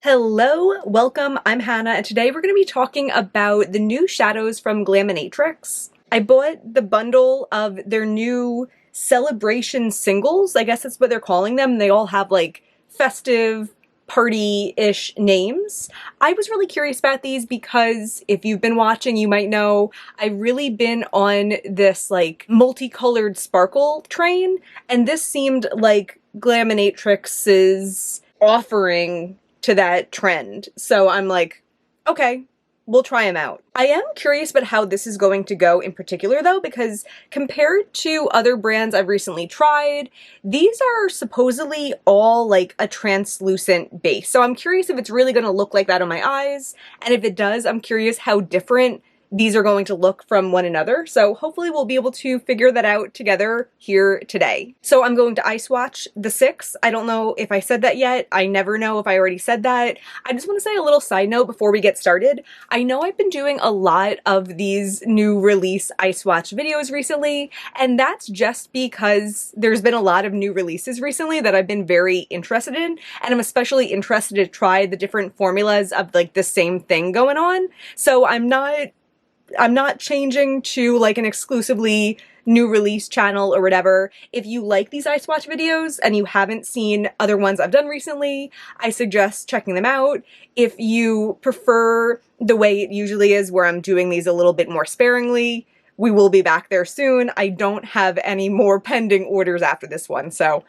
Hello, welcome, I'm Hannah, and today we're going to be talking about the new shadows from Glaminatrix. I bought the bundle of their new Celebration singles, I guess that's what they're calling them. They all have like festive, party-ish names. I was really curious about these because if you've been watching, you might know I've really been on this like multicolored sparkle train, and this seemed like Glaminatrix's offering to that trend. So I'm like, okay, we'll try them out. I am curious about how this is going to go in particular though, because compared to other brands I've recently tried, these are supposedly all like a translucent base. So I'm curious if it's really going to look like that on my eyes. And if it does, I'm curious how different these are going to look from one another. So hopefully we'll be able to figure that out together here today. So I'm going to iSwatch the 6. I don't know if I said that yet. I never know if I already said that. I just want to say a little side note before we get started. I know I've been doing a lot of these new release iSwatch videos recently, and that's just because there's been a lot of new releases recently that I've been very interested in, and I'm especially interested to try the different formulas of like the same thing going on. So I'm not changing to like an exclusively new release channel or whatever. If you like these iSwatch videos and you haven't seen other ones I've done recently, I suggest checking them out. If you prefer the way it usually is where I'm doing these a little bit more sparingly, we will be back there soon. I don't have any more pending orders after this one, so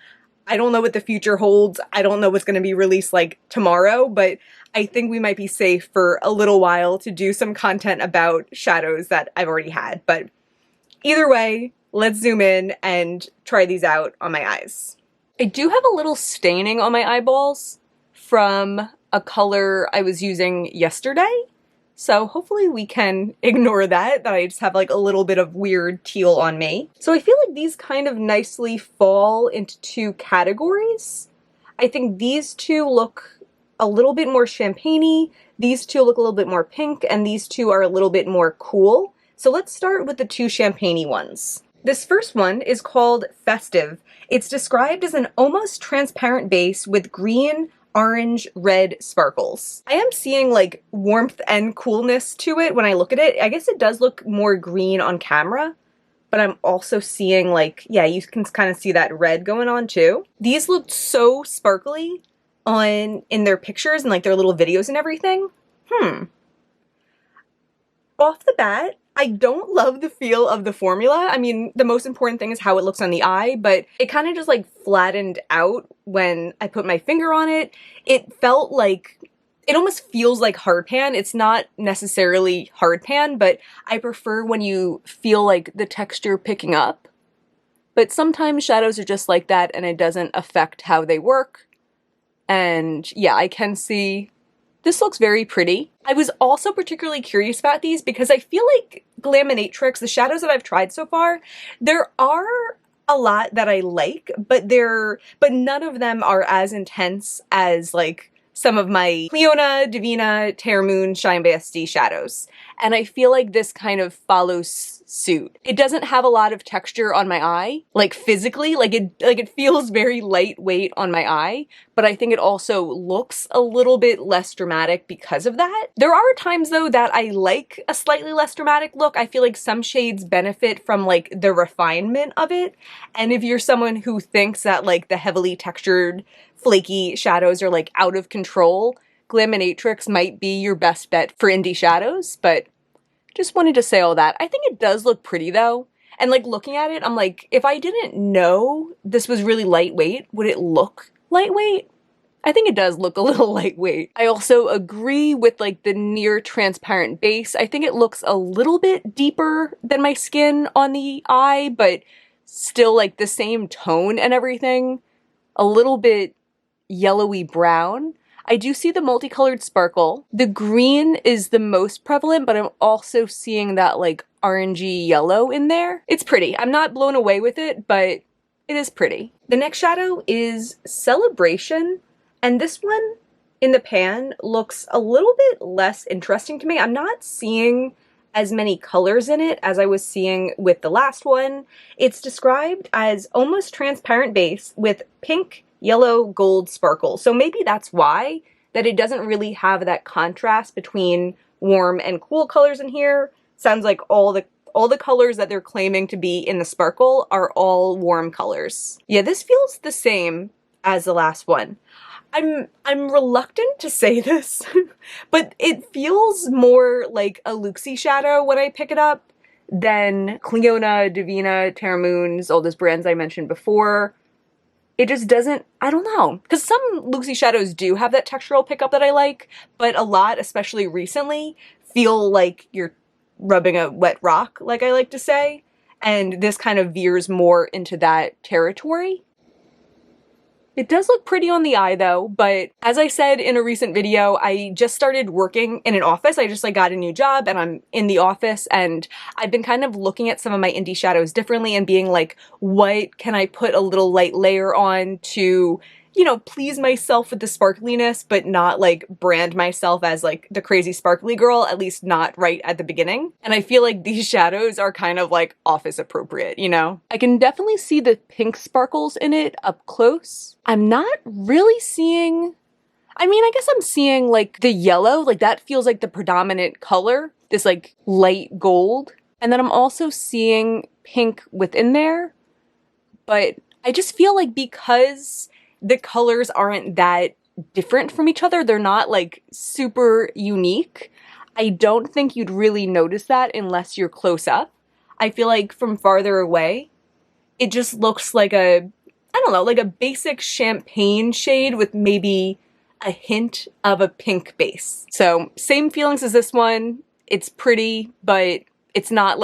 I don't know what the future holds. I don't know what's going to be released like tomorrow, but I think we might be safe for a little while to do some content about shadows that I've already had. But either way, let's zoom in and try these out on my eyes. I do have a little staining on my eyeballs from a color I was using yesterday. So hopefully we can ignore that I just have like a little bit of weird teal on me. So I feel like these kind of nicely fall into two categories. I think these two look a little bit more champagne-y, these two look a little bit more pink, and these two are a little bit more cool. So let's start with the two champagne-y ones. This first one is called Festive. It's described as an almost transparent base with green, orange, red sparkles. I am seeing like warmth and coolness to it when I look at it. I guess it does look more green on camera, but I'm also seeing like, yeah, you can kind of see that red going on too. These looked so sparkly in their pictures and like their little videos and everything. Off the bat, I don't love the feel of the formula. I mean, the most important thing is how it looks on the eye, but it kind of just like flattened out when I put my finger on it. It felt like, it almost feels like hard pan. It's not necessarily hard pan, but I prefer when you feel like the texture picking up. But sometimes shadows are just like that and it doesn't affect how they work. And yeah, I can see this looks very pretty. I was also particularly curious about these because I feel like Glaminatrix, the shadows that I've tried so far, there are a lot that I like, but none of them are as intense as like some of my Cliona, Divina, Terra Moon, Shine by SD shadows. And I feel like this kind of follows suit. It doesn't have a lot of texture on my eye, like physically, like it feels very lightweight on my eye, but I think it also looks a little bit less dramatic because of that. There are times though that I like a slightly less dramatic look. I feel like some shades benefit from like the refinement of it. And if you're someone who thinks that like the heavily textured flaky shadows are like out of control, Glaminatrix might be your best bet for indie shadows, but just wanted to say all that. I think it does look pretty though. And like looking at it, I'm like, if I didn't know this was really lightweight, would it look lightweight? I think it does look a little lightweight. I also agree with like the near transparent base. I think it looks a little bit deeper than my skin on the eye, but still like the same tone and everything. A little bit yellowy brown. I do see the multicolored sparkle. The green is the most prevalent, but I'm also seeing that like orangey yellow in there. It's pretty. I'm not blown away with it, but it is pretty. The next shadow is Celebration, and this one in the pan looks a little bit less interesting to me. I'm not seeing as many colors in it as I was seeing with the last one. It's described as almost transparent base with pink, yellow, gold sparkle. So maybe that's why that it doesn't really have that contrast between warm and cool colors in here. Sounds like all the colors that they're claiming to be in the sparkle are all warm colors. Yeah, this feels the same as the last one. I'm reluctant to say this, but it feels more like a Luxie shadow when I pick it up than Cliona, Divina, Terra Moons, all those brands I mentioned before. It just doesn't, I don't know. Because some Luxie shadows do have that textural pickup that I like, but a lot, especially recently, feel like you're rubbing a wet rock, like I like to say. And this kind of veers more into that territory. It does look pretty on the eye though, but as I said in a recent video, I just started working in an office. I just got a new job and I'm in the office, and I've been kind of looking at some of my indie shadows differently and being like, what can I put a little light layer on to, you know, please myself with the sparkliness, but not like brand myself as like the crazy sparkly girl, at least not right at the beginning. And I feel like these shadows are kind of like office appropriate, you know? I can definitely see the pink sparkles in it up close. I'm not really seeing, I mean, I guess I'm seeing like the yellow, like that feels like the predominant color, this like light gold. And then I'm also seeing pink within there, but I just feel like because the colors aren't that different from each other, they're not like super unique, I don't think you'd really notice that unless you're close up. I feel like from farther away, it just looks like a, I don't know, like a basic champagne shade with maybe a hint of a pink base. So same feelings as this one. It's pretty, but it's not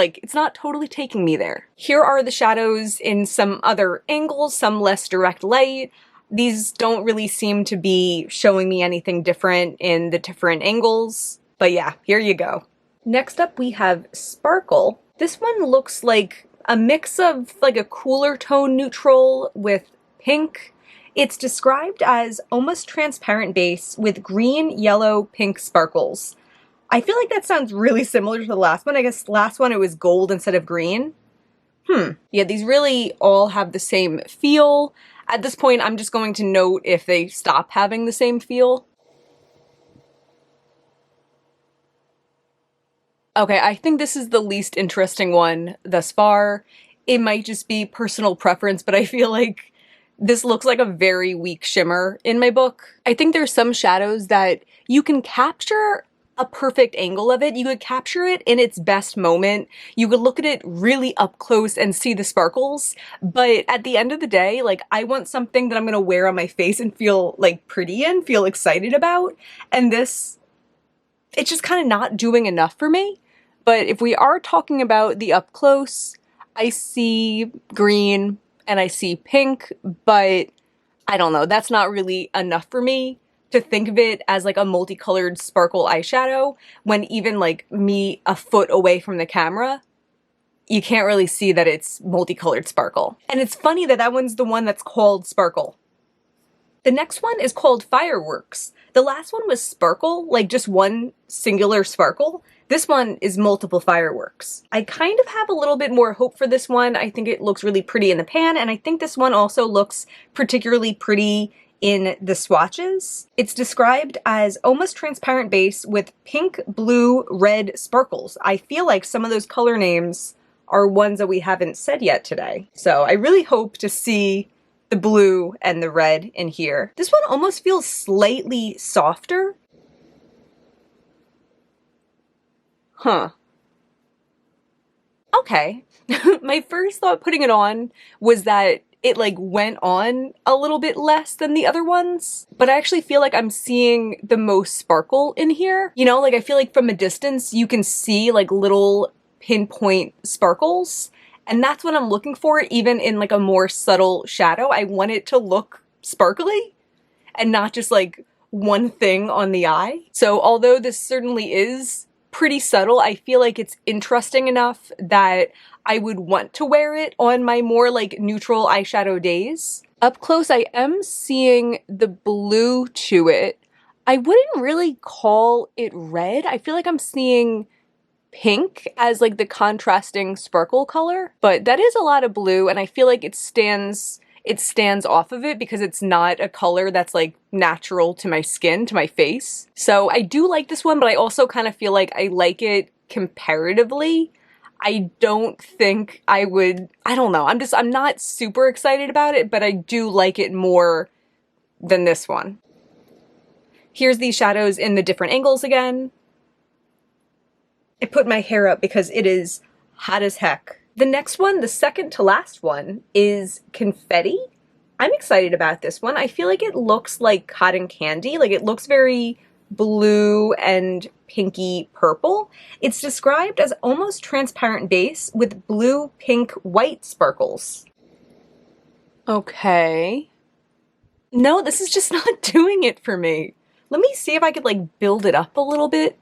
totally taking me there. Here are the shadows in some other angles, some less direct light. These don't really seem to be showing me anything different in the different angles, but yeah, here you go. Next up we have Sparkle. This one looks like a mix of like a cooler tone neutral with pink. It's described as almost transparent base with green, yellow, pink sparkles. I feel like that sounds really similar to the last one. I guess the last one it was gold instead of green. Yeah, these really all have the same feel. At this point, I'm just going to note if they stop having the same feel. Okay, I think this is the least interesting one thus far. It might just be personal preference, but I feel like this looks like a very weak shimmer in my book. I think there's some shadows that you can capture a perfect angle of it. You could capture it in its best moment. You could look at it really up close and see the sparkles. But at the end of the day, like, I want something that I'm gonna wear on my face and feel like pretty in, feel excited about. And this, it's just kind of not doing enough for me. But if we are talking about the up close, I see green and I see pink, but I don't know, that's not really enough for me to think of it as like a multicolored sparkle eyeshadow, when even like me a foot away from the camera, you can't really see that it's multicolored sparkle. And it's funny that that one's the one that's called Sparkle. The next one is called Fireworks. The last one was Sparkle, like just one singular sparkle. This one is multiple fireworks. I kind of have a little bit more hope for this one. I think it looks really pretty in the pan, and I think this one also looks particularly pretty in the swatches. It's described as almost transparent base with pink, blue, red sparkles. I feel like some of those color names are ones that we haven't said yet today. So I really hope to see the blue and the red in here. This one almost feels slightly softer. Huh. Okay. My first thought putting it on was that it like went on a little bit less than the other ones, but I actually feel like I'm seeing the most sparkle in here. You know, like I feel like from a distance you can see like little pinpoint sparkles, and that's what I'm looking for even in like a more subtle shadow. I want it to look sparkly and not just like one thing on the eye. So although this certainly is pretty subtle, I feel like it's interesting enough that I would want to wear it on my more like neutral eyeshadow days. Up close, I am seeing the blue to it. I wouldn't really call it red. I feel like I'm seeing pink as like the contrasting sparkle color, but that is a lot of blue, and I feel like it stands it stands off of it because it's not a color that's like natural to my skin, to my face. So I do like this one, but I also kind of feel like I like it comparatively. I don't think I would, I don't know, I'm not super excited about it, but I do like it more than this one. Here's these shadows in the different angles again. I put my hair up because it is hot as heck. The next one, the second to last one, is Confetti. I'm excited about this one. I feel like it looks like cotton candy. Like it looks very blue and pinky purple. It's described as almost transparent base with blue, pink, white sparkles. Okay. No, this is just not doing it for me. Let me see if I could like build it up a little bit.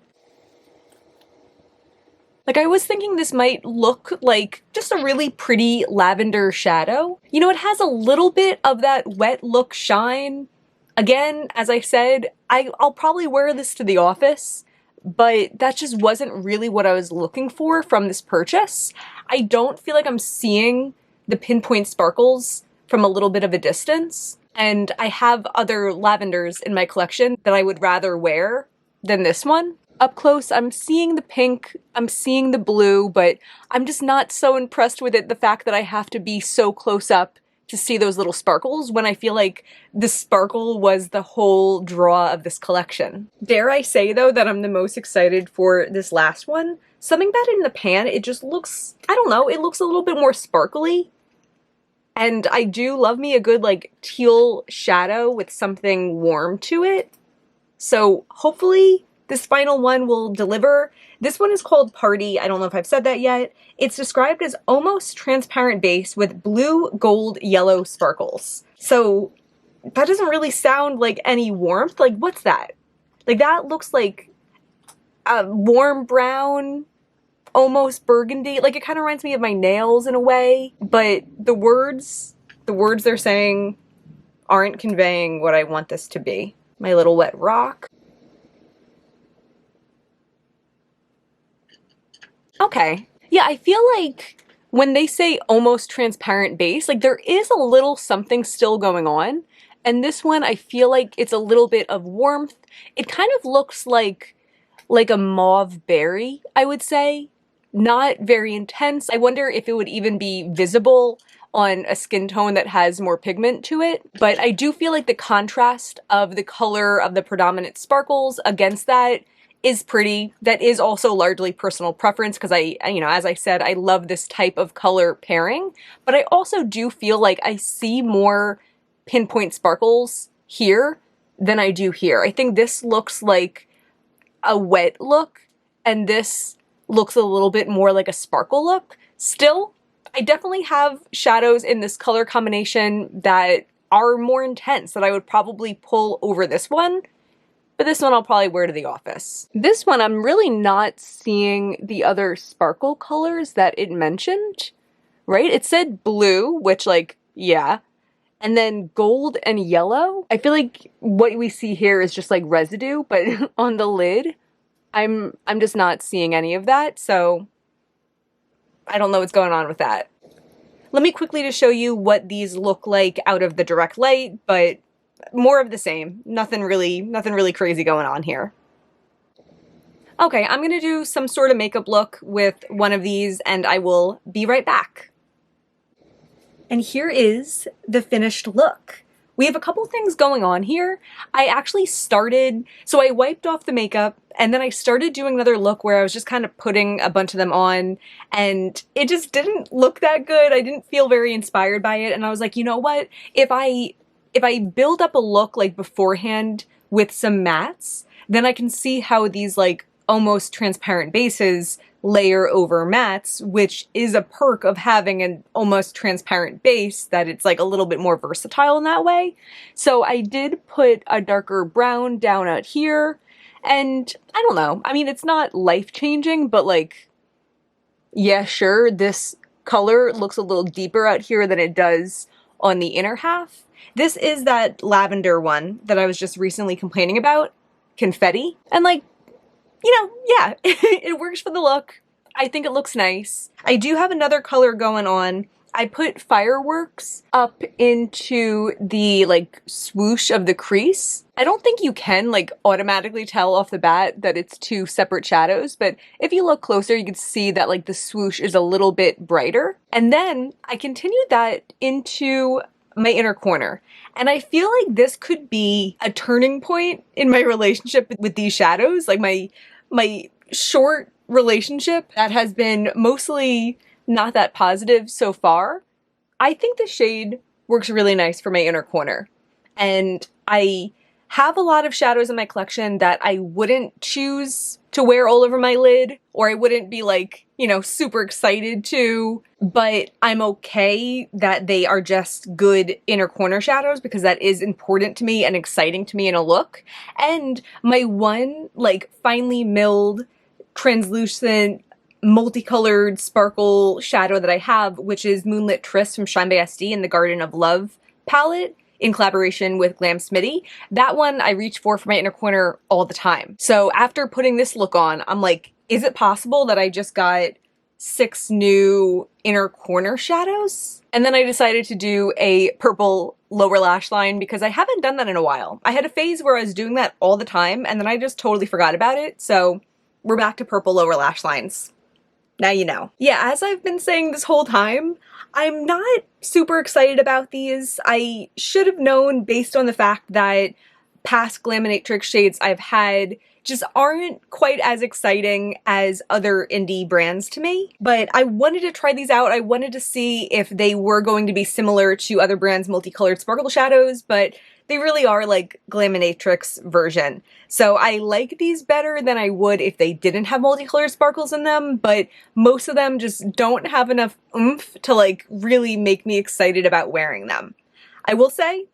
Like I was thinking this might look like just a really pretty lavender shadow. You know, it has a little bit of that wet look shine. Again, as I said, I'll probably wear this to the office, but that just wasn't really what I was looking for from this purchase. I don't feel like I'm seeing the pinpoint sparkles from a little bit of a distance. And I have other lavenders in my collection that I would rather wear than this one. Up close, I'm seeing the pink, I'm seeing the blue, but I'm just not so impressed with it, the fact that I have to be so close up to see those little sparkles when I feel like the sparkle was the whole draw of this collection. Dare I say, though, that I'm the most excited for this last one? Something about it in the pan, it just looks, I don't know, it looks a little bit more sparkly. And I do love me a good, like, teal shadow with something warm to it. So hopefully this final one will deliver. This one is called Party. I don't know if I've said that yet. It's described as almost transparent base with blue, gold, yellow sparkles. So that doesn't really sound like any warmth. Like, what's that? Like, that looks like a warm brown, almost burgundy. Like, it kind of reminds me of my nails in a way, but the words they're saying aren't conveying what I want this to be. My little wet rock. Okay. Yeah, I feel like when they say almost transparent base, like there is a little something still going on. And this one, I feel like it's a little bit of warmth. It kind of looks like a mauve berry, I would say. Not very intense. I wonder if it would even be visible on a skin tone that has more pigment to it. But I do feel like the contrast of the color of the predominant sparkles against that is pretty. That is also largely personal preference because you know, as I said, I love this type of color pairing, but I also do feel like I see more pinpoint sparkles here than I do here. I think this looks like a wet look and this looks a little bit more like a sparkle look. Still, I definitely have shadows in this color combination that are more intense that I would probably pull over this one. But this one I'll probably wear to the office. This one, I'm really not seeing the other sparkle colors that it mentioned, right? It said blue, which like, yeah. And then gold and yellow. I feel like what we see here is just like residue, but on the lid, I'm just not seeing any of that. So I don't know what's going on with that. Let me quickly just show you what these look like out of the direct light, but more of the same. Nothing really crazy going on here. Okay, I'm gonna do some sort of makeup look with one of these and I will be right back. And here is the finished look. We have a couple things going on here. I actually started, so I wiped off the makeup and then I started doing another look where I was just kind of putting a bunch of them on and it just didn't look that good. I didn't feel very inspired by it and I was like, you know what? If I build up a look like beforehand with some mattes, then I can see how these like almost transparent bases layer over mattes, which is a perk of having an almost transparent base, that it's like a little bit more versatile in that way. So I did put a darker brown down out here, and I don't know, I mean, it's not life-changing, but like, yeah, sure, this color looks a little deeper out here than it does on the inner half. This is that lavender one that I was just recently complaining about, Confetti, and like, you know, yeah, it works for the look. I think it looks nice. I do have another color going on. I put Fireworks up into the like swoosh of the crease. I don't think you can like automatically tell off the bat that it's two separate shadows, but if you look closer, you can see that like the swoosh is a little bit brighter. And then I continued that into my inner corner. And I feel like this could be a turning point in my relationship with these shadows, like my short relationship that has been mostly not that positive so far. I think the shade works really nice for my inner corner. And I have a lot of shadows in my collection that I wouldn't choose to wear all over my lid, or I wouldn't be like, you know, super excited to, but I'm okay that they are just good inner corner shadows because that is important to me and exciting to me in a look. And my one like finely milled, translucent, multicolored sparkle shadow that I have, which is Moonlit Tryst from Shine by SD in the Garden of Love palette in collaboration with Glam Smitty. That one I reach for my inner corner all the time. So after putting this look on, I'm like, is it possible that I just got 6 new inner corner shadows? And then I decided to do a purple lower lash line because I haven't done that in a while. I had a phase where I was doing that all the time and then I just totally forgot about it. So we're back to purple lower lash lines. Now you know. Yeah, as I've been saying this whole time, I'm not super excited about these. I should have known based on the fact that past Glaminatrix shades I've had just aren't quite as exciting as other indie brands to me. But I wanted to try these out. I wanted to see if they were going to be similar to other brands' multicolored sparkle shadows, but they really are like Glaminatrix version. So I like these better than I would if they didn't have multicolored sparkles in them, but most of them just don't have enough oomph to like really make me excited about wearing them. I will say,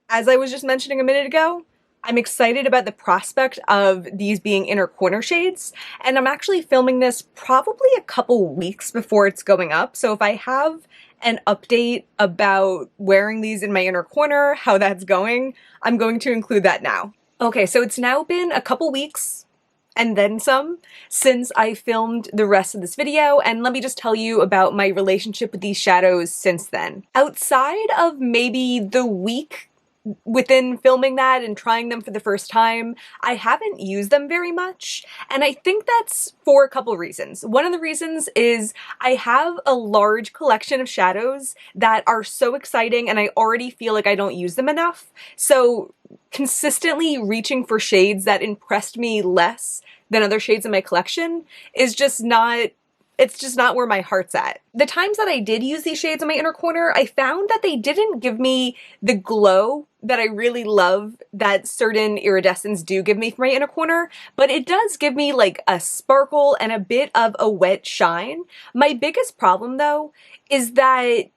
as I was just mentioning a minute ago, I'm excited about the prospect of these being inner corner shades, and I'm actually filming this probably a couple weeks before it's going up, so if I have an update about wearing these in my inner corner, how that's going, I'm going to include that now. Okay, so it's now been a couple weeks and then some since I filmed the rest of this video, and let me just tell you about my relationship with these shadows since then. Outside of maybe the week within filming that and trying them for the first time, I haven't used them very much, and I think that's for a couple reasons. One of the reasons is I have a large collection of shadows that are so exciting and I already feel like I don't use them enough, so consistently reaching for shades that impressed me less than other shades in my collection is just not, it's just not where my heart's at. The times that I did use these shades in my inner corner, I found that they didn't give me the glow that I really love that certain iridescents do give me for my inner corner, but it does give me like a sparkle and a bit of a wet shine. My biggest problem though is that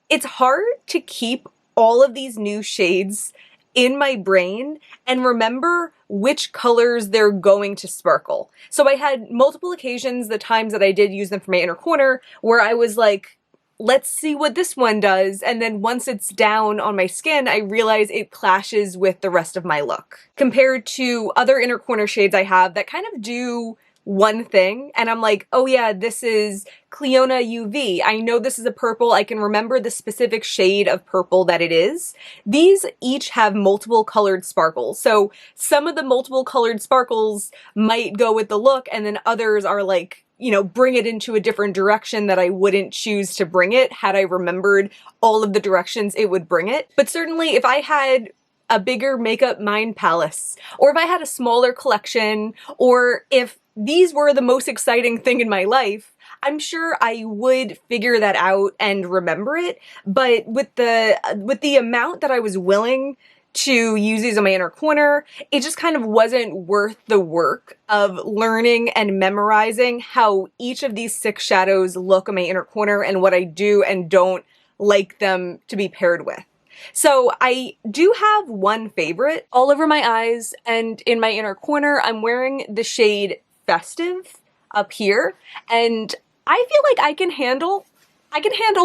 it's hard to keep all of these new shades in my brain and remember which colors they're going to sparkle. So I had multiple occasions, the times that I did use them for my inner corner, where I was like, let's see what this one does, and then once it's down on my skin, I realize it clashes with the rest of my look. Compared to other inner corner shades I have that kind of do one thing, and I'm like, oh yeah, this is Cleona UV. I know this is a purple. I can remember the specific shade of purple that it is. These each have multiple colored sparkles. So some of the multiple colored sparkles might go with the look, and then others are like, you know, bring it into a different direction that I wouldn't choose to bring it had I remembered all of the directions it would bring it. But certainly if I had a bigger makeup mind palace, or if I had a smaller collection, or if these were the most exciting thing in my life, I'm sure I would figure that out and remember it. But with the amount that I was willing to use these in my inner corner, it just kind of wasn't worth the work of learning and memorizing how each of these 6 shadows look in my inner corner and what I do and don't like them to be paired with. So I do have one favorite all over my eyes, and in my inner corner I'm wearing the shade Festive up here, and I feel like I can handle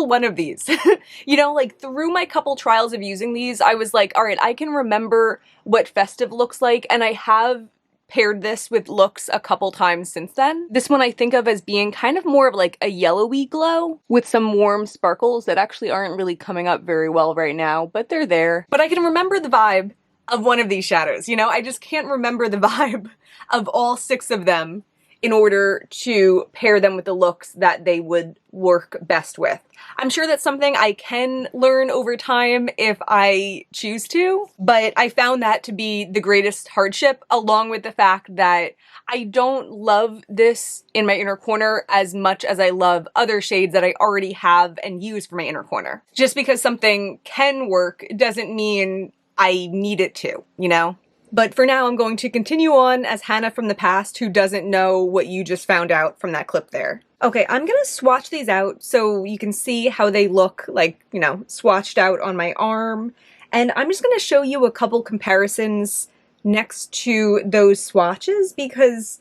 one of these. You know, like through my couple trials of using these, I was like, all right, I can remember what Festive looks like, and I have paired this with looks a couple times since then. This one I think of as being kind of more of like a yellowy glow with some warm sparkles that actually aren't really coming up very well right now, but they're there. But I can remember the vibe of one of these shadows, you know? I just can't remember the vibe of all 6 of them in order to pair them with the looks that they would work best with. I'm sure that's something I can learn over time if I choose to, but I found that to be the greatest hardship, along with the fact that I don't love this in my inner corner as much as I love other shades that I already have and use for my inner corner. Just because something can work doesn't mean I need it to, you know? But for now, I'm going to continue on as Hannah from the past who doesn't know what you just found out from that clip there. Okay, I'm gonna swatch these out so you can see how they look like, you know, swatched out on my arm. And I'm just gonna show you a couple comparisons next to those swatches because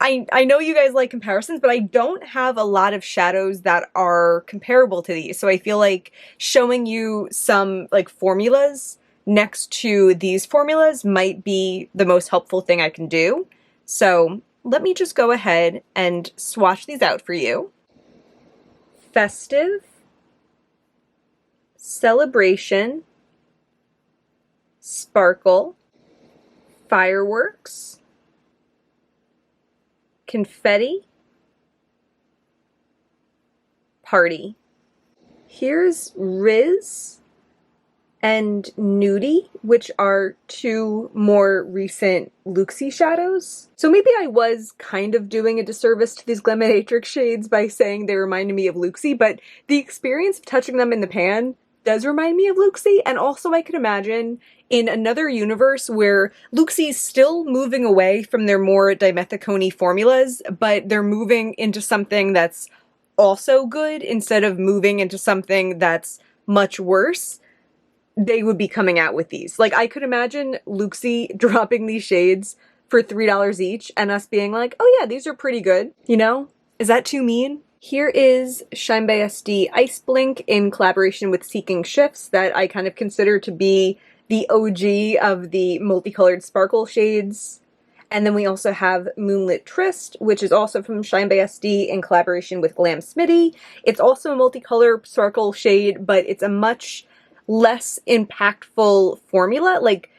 I know you guys like comparisons, but I don't have a lot of shadows that are comparable to these. So I feel like showing you some like formulas next to these formulas might be the most helpful thing I can do. So let me just go ahead and swatch these out for you. Festive, Celebration, Sparkle, Fireworks, Confetti, Party. Here's Riz and Nudie, which are 2 more recent Luxie shadows. So maybe I was kind of doing a disservice to these Glaminatrix shades by saying they reminded me of Luxie, but the experience of touching them in the pan does remind me of Luxie, and also I could imagine in another universe where Luxie's still moving away from their more dimethicone formulas, but they're moving into something that's also good instead of moving into something that's much worse. They would be coming out with these. Like, I could imagine Luxie dropping these shades for $3 each and us being like, oh yeah, these are pretty good, you know? Is that too mean? Here is Shine by SD Ice Blink in collaboration with Seeking Shifts that I kind of consider to be the OG of the multicolored sparkle shades. And then we also have Moonlit Tryst, which is also from Shine by SD in collaboration with Glam Smitty. It's also a multicolor sparkle shade, but it's a much less impactful formula. Like,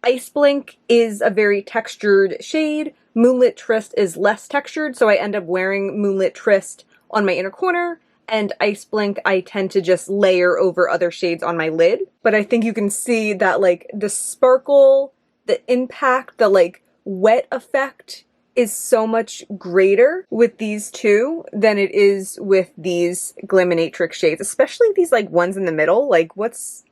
Ice Blink is a very textured shade. Moonlit Tryst is less textured, so I end up wearing Moonlit Tryst on my inner corner, and Ice Blink I tend to just layer over other shades on my lid. But I think you can see that, like, the sparkle, the impact, the, like, wet effect is so much greater with these 2 than it is with these Glaminatrix shades, especially these like ones in the middle. Like, what's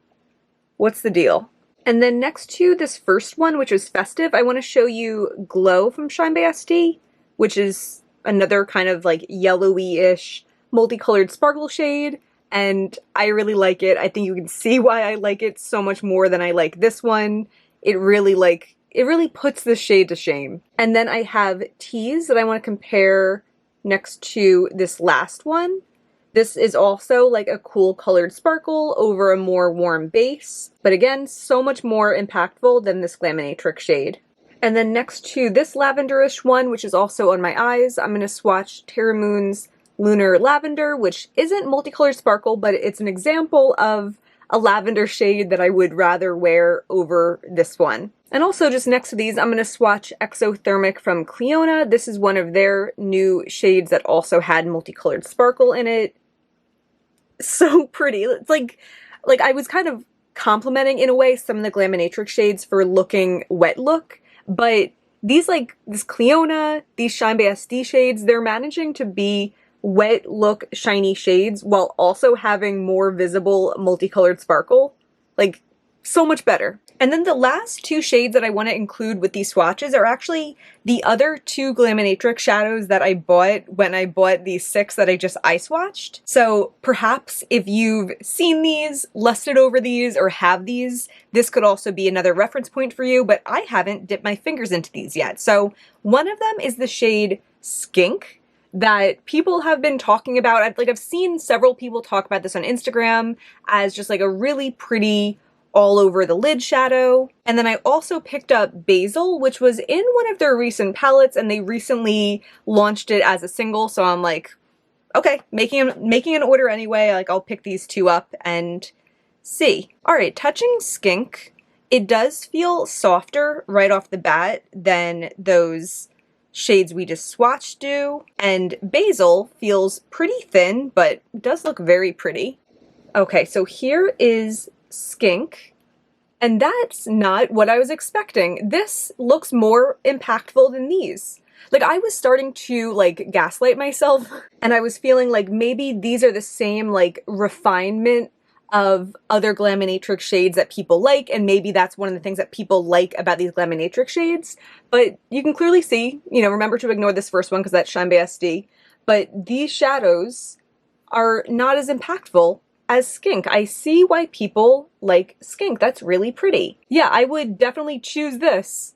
the deal? And then next to this first one, which is Festive, I want to show you Glow from Shine by SD, which is another kind of like yellowy-ish multicolored sparkle shade, and I really like it. I think you can see why I like it so much more than I like this one. It really puts this shade to shame. And then I have Tease that I want to compare next to this last one. This is also like a cool colored sparkle over a more warm base, but again, so much more impactful than this Glaminatrix shade. And then next to this lavenderish one, which is also on my eyes, I'm going to swatch Terra Moon's Lunar Lavender, which isn't multicolored sparkle, but it's an example of a lavender shade that I would rather wear over this one. And also just next to these, I'm going to swatch Exothermic from Cleona. This is one of their new shades that also had multicolored sparkle in it. So pretty. It's like I was kind of complimenting in a way some of the Glaminatrix shades for looking wet look, but these this Cleona, these Shine by SD shades, they're managing to be wet look shiny shades while also having more visible multicolored sparkle. Like, so much better. And then the last 2 shades that I want to include with these swatches are actually the other 2 Glaminatrix shadows that I bought when I bought these 6 that I just eye swatched. So perhaps if you've seen these, lusted over these, or have these, this could also be another reference point for you, but I haven't dipped my fingers into these yet. So one of them is the shade Skink that people have been talking about. I've seen several people talk about this on Instagram as just like a really pretty all over the lid shadow. And then I also picked up Basil, which was in one of their recent palettes, and they recently launched it as a single, so I'm like, okay, making an order anyway. Like, I'll pick these two up and see. All right, touching Skink, it does feel softer right off the bat than those shades we just swatched do, and Basil feels pretty thin, but does look very pretty. Okay, so here is Skink, and that's not what I was expecting. This looks more impactful than these. Like, I was starting to, like, gaslight myself, and I was feeling like maybe these are the same, like, refinement of other Glaminatrix shades that people like, and maybe that's one of the things that people like about these Glaminatrix shades. But you can clearly see, you know, remember to ignore this first one because that's Shine by SD, but these shadows are not as impactful as Skink. I see why people like Skink. That's really pretty. Yeah, I would definitely choose this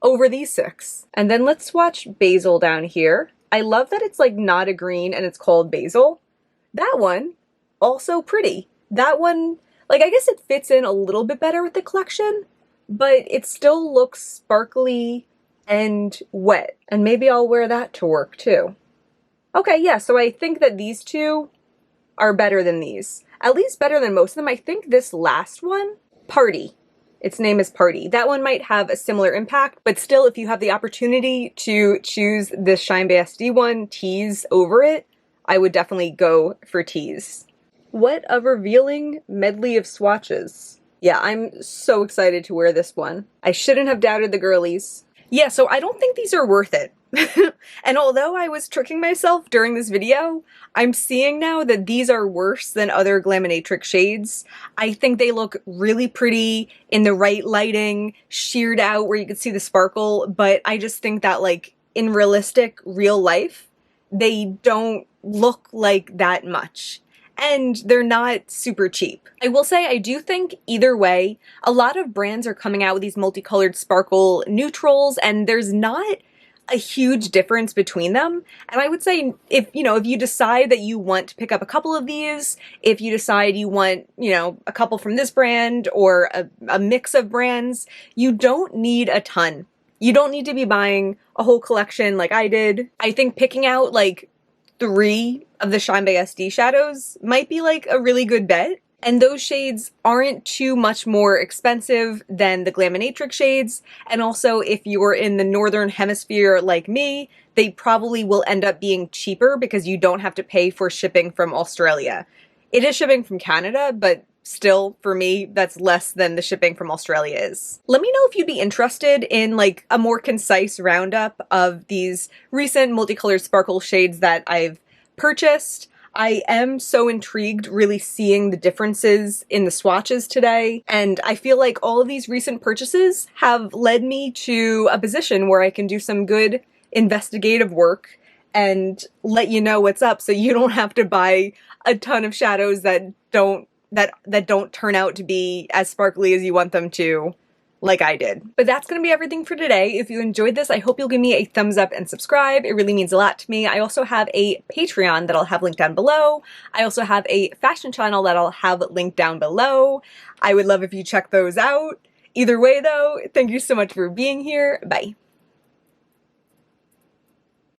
over these 6. And then let's swatch Basil down here. I love that it's like not a green and it's called Basil. That one, also pretty. That one, like, I guess it fits in a little bit better with the collection, but it still looks sparkly and wet. And maybe I'll wear that to work too. Okay, yeah, so I think that these two are better than these. At least better than most of them. I think this last one, Party. Its name is Party. That one might have a similar impact, but still, if you have the opportunity to choose this Shine by SD one, Tease, over it, I would definitely go for Tease. What a revealing medley of swatches. Yeah, I'm so excited to wear this one. I shouldn't have doubted the girlies. Yeah, so I don't think these are worth it. And although I was tricking myself during this video, I'm seeing now that these are worse than other Glaminatrix shades. I think they look really pretty in the right lighting, sheared out where you can see the sparkle, but I just think that, like, in realistic real life, they don't look like that much. And they're not super cheap. I will say, I do think either way, a lot of brands are coming out with these multicolored sparkle neutrals, and there's not a huge difference between them. And I would say, if you decide that you want to pick up a couple of these, if you decide you want, a couple from this brand or a mix of brands, you don't need a ton. You don't need to be buying a whole collection like I did. I think picking out like 3 of the Shine by SD shadows might be like a really good bet. And those shades aren't too much more expensive than the Glaminatrix shades. And also, if you're in the Northern Hemisphere like me, they probably will end up being cheaper because you don't have to pay for shipping from Australia. It is shipping from Canada, but still, for me, that's less than the shipping from Australia is. Let me know if you'd be interested in like a more concise roundup of these recent multicolored sparkle shades that I've purchased. I am so intrigued really seeing the differences in the swatches today, and I feel like all of these recent purchases have led me to a position where I can do some good investigative work and let you know what's up so you don't have to buy a ton of shadows that don't turn out to be as sparkly as you want them to, like I did. But that's going to be everything for today. If you enjoyed this, I hope you'll give me a thumbs up and subscribe. It really means a lot to me. I also have a Patreon that I'll have linked down below. I also have a fashion channel that I'll have linked down below. I would love if you check those out. Either way though, thank you so much for being here. Bye.